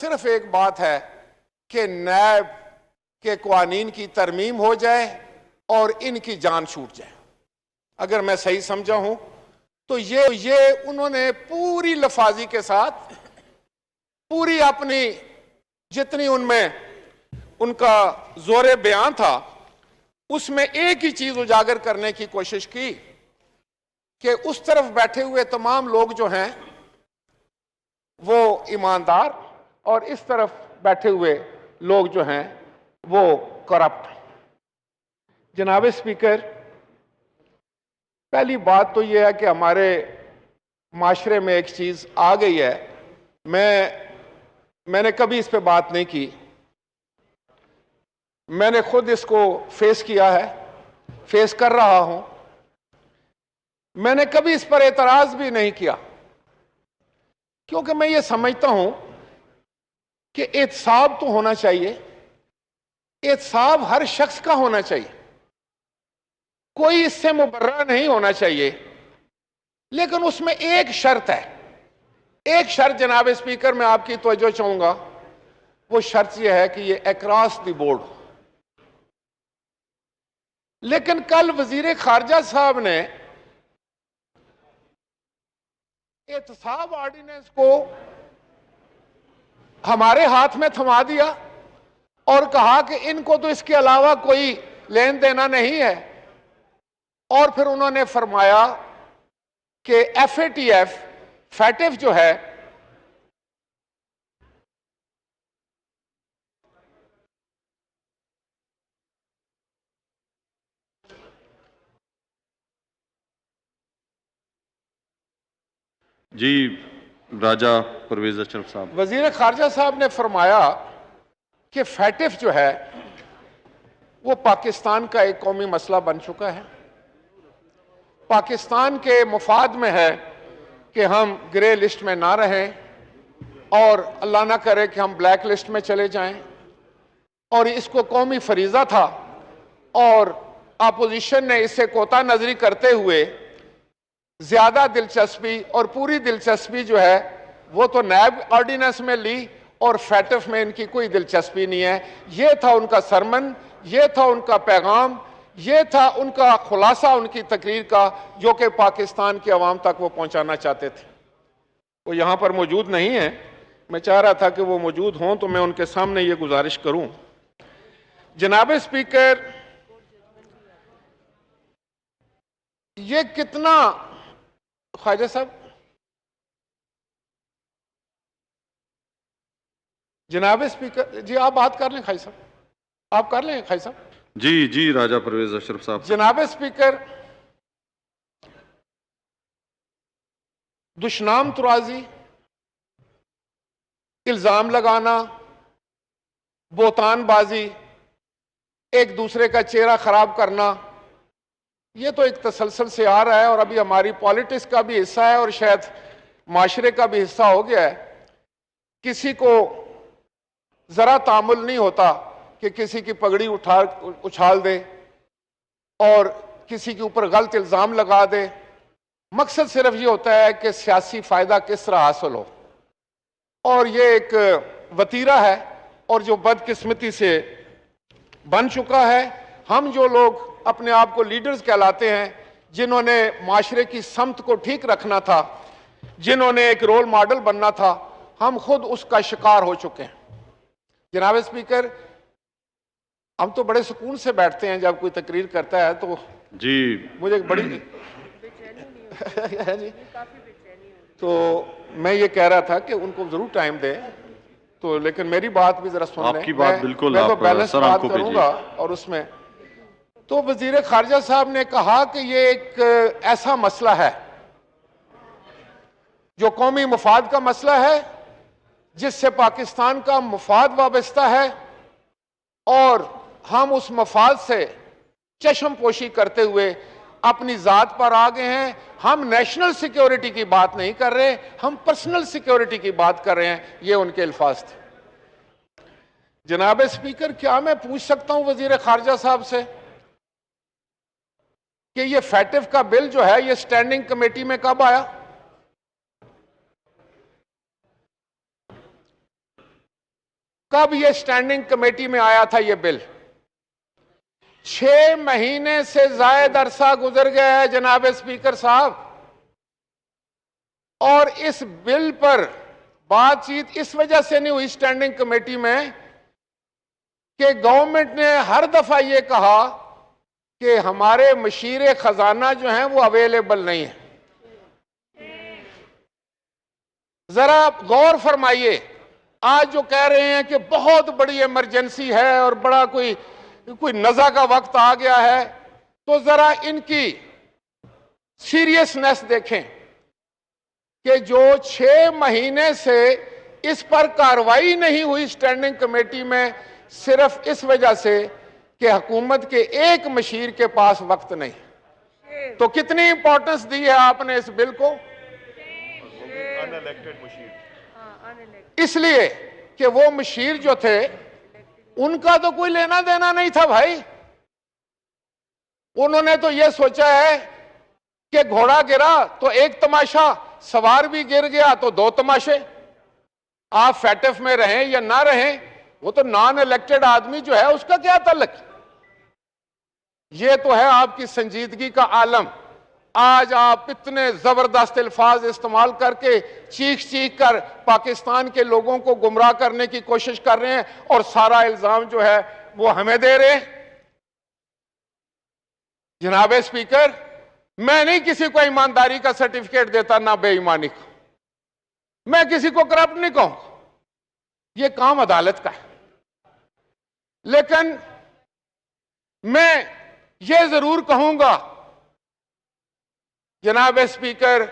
सिर्फ एक बात है कि नैब के कानून की तरमीम हो जाए और इनकी जान छूट जाए। अगर मैं सही समझा हूं तो ये उन्होंने पूरी लफाजी के साथ पूरी अपनी जितनी उनमें उनका जोरे बयान था उसमें एक ही चीज उजागर करने की कोशिश की कि उस तरफ बैठे हुए तमाम लोग जो हैं वो ईमानदार और इस तरफ बैठे हुए लोग जो हैं वो करप्ट हैं। जनाब स्पीकर, पहली बात तो यह है कि हमारे माशरे में एक चीज आ गई है, मैंने कभी इस पे बात नहीं की, मैंने खुद इसको फेस किया है, फेस कर रहा हूं। मैंने कभी इस पर एतराज भी नहीं किया क्योंकि मैं ये समझता हूं कि एहतसाब तो होना चाहिए, एहतसाब हर शख्स का होना चाहिए, कोई इससे मुबर्रा नहीं होना चाहिए। लेकिन उसमें एक शर्त है, एक शर्त जनाब स्पीकर मैं आपकी तवज्जो चाहूंगा, वो शर्त यह है कि ये अक्रॉस द बोर्ड। लेकिन कल वजीर खारजा साहब ने एहतसाब ऑर्डिनेंस को हमारे हाथ में थमा दिया और कहा कि इनको तो इसके अलावा कोई लेन देना नहीं है। और फिर उन्होंने फरमाया कि FATF फैटिफ जो है जी राजा परवेज अशरफ साहब। वजीर खारजा साहब ने फरमाया कि फैटिफ जो है वो पाकिस्तान का एक कौमी मसला बन चुका है, पाकिस्तान के मुफाद में है कि हम ग्रे लिस्ट में ना रहें और अल्लाह ना करे कि हम ब्लैक लिस्ट में चले जाएं। और इसको कौमी फरीजा था और अपोजिशन ने इसे कोता नजरी करते हुए ज्यादा दिलचस्पी और पूरी दिलचस्पी जो है वो तो नैब ऑर्डिनेंस में ली और फैटिफ में इनकी कोई दिलचस्पी नहीं है। ये था उनका सरमन, ये था उनका पैगाम, ये था उनका खुलासा उनकी तकरीर का जो कि पाकिस्तान की आवाम तक वो पहुंचाना चाहते थे। वो यहां पर मौजूद नहीं है, मैं चाह रहा था कि वो मौजूद हों तो मैं उनके सामने ये गुजारिश करूं। जनाब स्पीकर, ये कितना ख्वाजा साहब, जनाब स्पीकर जी आप बात कर लें, खाई साहब आप कर लें, खाई साहब। जी जी राजा परवेज अशरफ साहब। जनाब स्पीकर, दुश्मनाम तुराजी, इल्जाम लगाना, बोतानबाजी, एक दूसरे का चेहरा खराब करना, ये तो एक तसलसल से आ रहा है और अभी हमारी पॉलिटिक्स का भी हिस्सा है और शायद माशरे का भी हिस्सा हो गया है। किसी को जरा तामुल नहीं होता कि किसी की पगड़ी उछाल दे और किसी के ऊपर गलत इल्जाम लगा दे। मकसद सिर्फ ये होता है कि सियासी फायदा किस तरह हासिल हो, और ये एक वतीरा है और जो बदकिस्मती से बन चुका है। हम जो लोग अपने आप को लीडर्स कहलाते हैं, जिन्होंने माशरे की समत को ठीक रखना था, जिन्होंने एक रोल मॉडल बनना था, हम खुद उसका शिकार हो चुके हैं। जनाब स्पीकर, हम तो बड़े सुकून से बैठते हैं जब कोई तकरीर करता है तो जी मुझे बड़ी है जी, तो मैं ये कह रहा था कि उनको जरूर टाइम दे, तो लेकिन मेरी बात भी जरा सुन लें। आपकी बात बिल्कुल, मैं तो आप बैलेंस सर बात हमको करूंगा। और उसमें तो वजीर खारजा साहब ने कहा कि ये एक ऐसा मसला है जो कौमी मुफाद का मसला है, जिससे पाकिस्तान का मुफाद वाबस्ता है और हम उस मफाद से चश्म पोशी करते हुए अपनी जात पर आ गए हैं। हम नेशनल सिक्योरिटी की बात नहीं कर रहे, हम पर्सनल सिक्योरिटी की बात कर रहे हैं। ये उनके अल्फाज थे। जनाब स्पीकर, क्या मैं पूछ सकता हूं वजीर खारजा साहब से कि ये फैटिफ का बिल जो है ये स्टैंडिंग कमेटी में कब आया? कब ये स्टैंडिंग कमेटी में आया था ये बिल? 6 महीने से ज्यादा अरसा गुजर गया है जनाब स्पीकर साहब, और इस बिल पर बातचीत इस वजह से नहीं हुई स्टैंडिंग कमेटी में कि गवर्नमेंट ने हर दफा ये कहा कि हमारे मशीरे खजाना जो हैं वो अवेलेबल नहीं है। जरा गौर फरमाइए, आज जो कह रहे हैं कि बहुत बड़ी इमरजेंसी है और बड़ा कोई नज़ा का वक्त आ गया है, तो जरा इनकी सीरियसनेस देखें कि जो 6 महीने से इस पर कार्रवाई नहीं हुई स्टैंडिंग कमेटी में, सिर्फ इस वजह से कि हुकूमत के एक मशीर के पास वक्त नहीं। तो कितनी इंपॉर्टेंस दी है आपने इस बिल को? इसलिए कि वो मशीर जो थे उनका तो कोई लेना देना नहीं था भाई। उन्होंने तो ये सोचा है कि घोड़ा गिरा तो एक तमाशा, सवार भी गिर गया तो 2 तमाशे। आप फैटफ में रहें या ना रहें, वो तो नॉन इलेक्टेड आदमी जो है उसका क्या ताल्लुक। ये तो है आपकी संजीदगी का आलम। आज आप इतने जबरदस्त अल्फाज इस्तेमाल करके चीख कर पाकिस्तान के लोगों को गुमराह करने की कोशिश कर रहे हैं और सारा इल्जाम जो है वो हमें दे रहे हैं। जनाब स्पीकर, मैं नहीं किसी को ईमानदारी का सर्टिफिकेट देता, ना बेईमानी को। मैं किसी को करप्ट नहीं कहूंगा, यह काम अदालत का है। लेकिन मैं ये जरूर कहूंगा जनाब स्पीकर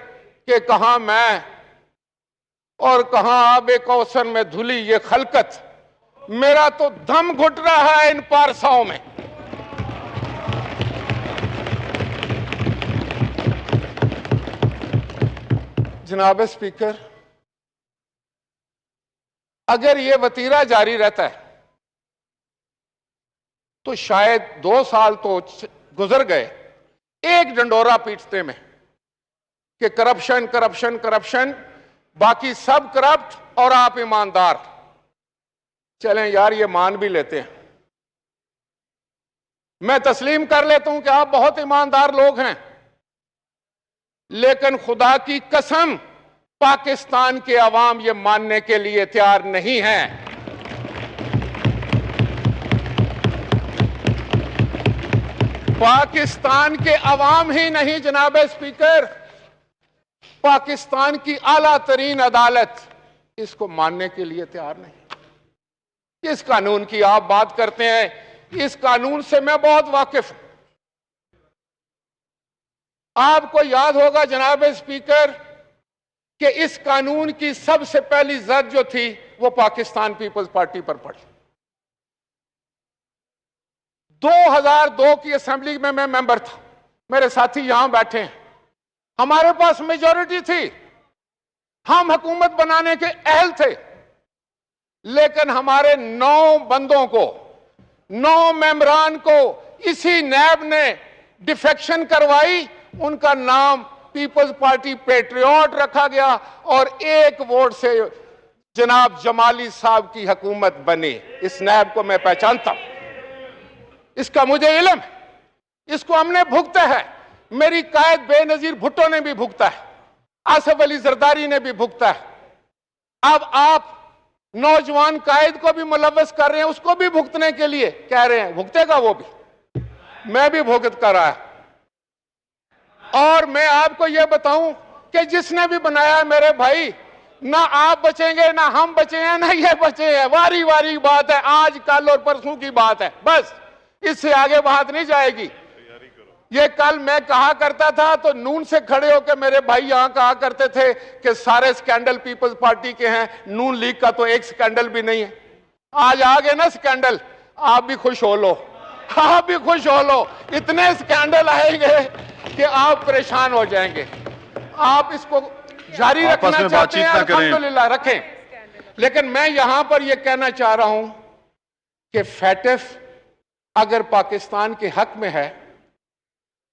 कि कहां मैं और कहां आबे कौसर में धुली ये खलकत, मेरा तो दम घुट रहा है इन पारसाओं में। जनाब स्पीकर, अगर ये वतीरा जारी रहता है तो शायद 2 साल तो गुजर गए एक डंडोरा पीटते में कि करप्शन करप्शन करप्शन, बाकी सब करप्ट और आप ईमानदार। चलें यार, ये मान भी लेते हैं, मैं तस्लीम कर लेता हूं कि आप बहुत ईमानदार लोग हैं, लेकिन खुदा की कसम पाकिस्तान के अवाम ये मानने के लिए तैयार नहीं है। पाकिस्तान के अवाम ही नहीं जनाब स्पीकर, पाकिस्तान की आला तरीन अदालत इसको मानने के लिए तैयार नहीं। इस कानून की आप बात करते हैं, इस कानून से मैं बहुत वाकिफ हूं। आपको याद होगा जनाब स्पीकर कि इस कानून की सबसे पहली जद जो थी वो पाकिस्तान पीपल्स पार्टी पर पड़ी। 2002 की असेंबली में मैं मेंबर था, मेरे साथी यहां बैठे हैं, हमारे पास मेजॉरिटी थी, हम हुकूमत बनाने के अहल थे, लेकिन हमारे 9 बंदों को, 9 मेंबरान को इसी नैब ने डिफेक्शन करवाई, उनका नाम पीपल्स पार्टी पेट्रियट रखा गया और 1 वोट से जनाब जमाली साहब की हुकूमत बनी। इस नैब को मैं पहचानता हूं, इसका मुझे इल्म है, इसको हमने भुगता है। मेरी कायद बेनजीर भुट्टो ने भी भुगता है, आसिफ अली जरदारी ने भी भुगता है। अब आप नौजवान कायद को भी मुलव्वस कर रहे हैं, उसको भी भुगतने के लिए कह रहे हैं, भुगतेगा वो भी, मैं भी भुगत कर रहा है। और मैं आपको यह बताऊं कि जिसने भी बनाया है मेरे भाई, ना आप बचेंगे ना हम बचे हैं ना ये बचे हैं, वारी वारी बात है, आज कल और परसों की बात है, बस इससे आगे बात नहीं जाएगी। ये कल मैं कहा करता था तो नून से खड़े होकर मेरे भाई यहां कहा करते थे कि सारे स्कैंडल पीपल्स पार्टी के हैं, नून लीग का तो एक स्कैंडल भी नहीं है। आज आ गए ना स्कैंडल, आप भी खुश हो लो, आप भी खुश हो लो, इतने स्कैंडल आएंगे कि आप परेशान हो जाएंगे। आप इसको जारी रखना चाहते हैं, अल्हम्दुलिल्लाह रखें, लेकिन मैं यहां पर यह कहना चाह रहा हूं कि फैटफ अगर पाकिस्तान के हक में है,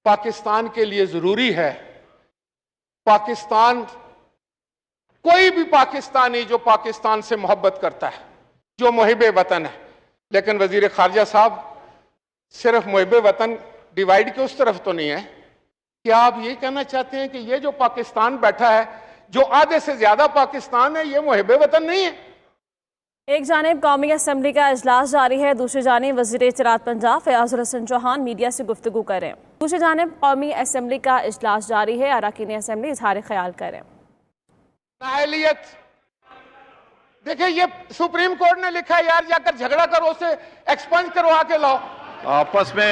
पाकिस्तान के लिए जरूरी है, पाकिस्तान, कोई भी पाकिस्तानी जो पाकिस्तान से मोहब्बत करता है, जो मुहिब वतन है। लेकिन वजीर खारजा साहब, सिर्फ मुहिब वतन डिवाइड के उस तरफ तो नहीं है। क्या आप ये कहना चाहते हैं कि ये जो पाकिस्तान बैठा है, जो आधे से ज्यादा पाकिस्तान है, ये मुहिब वतन नहीं है? एक जानिब कौमी असम्बली का इजलास जारी है, दूसरी जानिब वज़ीर इत्तलात पंजाब फयाज़ुल हसन चौहान मीडिया से गुफ्तगू करें। दूसरी जानिब कौमी असम्बली का इजलास जारी है, अरकान असम्बली इजहार ख्याल करें। नाअहलियत, देखिए ये सुप्रीम कोर्ट ने लिखा है यार, जाकर झगड़ा करो, उसे एक्सपंज करवा के लाओ। आपस में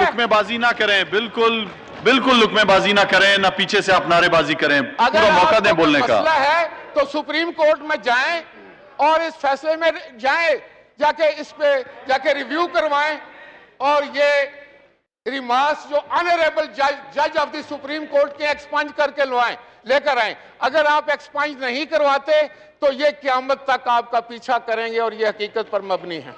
लुकमेबाजी ना करें, बिल्कुल लुकमेबाजी ना करें, ना पीछे से आप नारेबाजी करें, पूरा मौका दें बोलने का। मसला है तो सुप्रीम कोर्ट में जाएं और इस फैसले में जाएं, जाके इस पे जाके रिव्यू करवाएं और ये रिमार्क्स जो ऑनरेबल जज ऑफ द सुप्रीम कोर्ट के एक्सपंज करके लेकर आए। अगर आप एक्सपंज नहीं करवाते तो ये क़यामत तक आपका पीछा करेंगे और ये हकीकत पर मबनी है।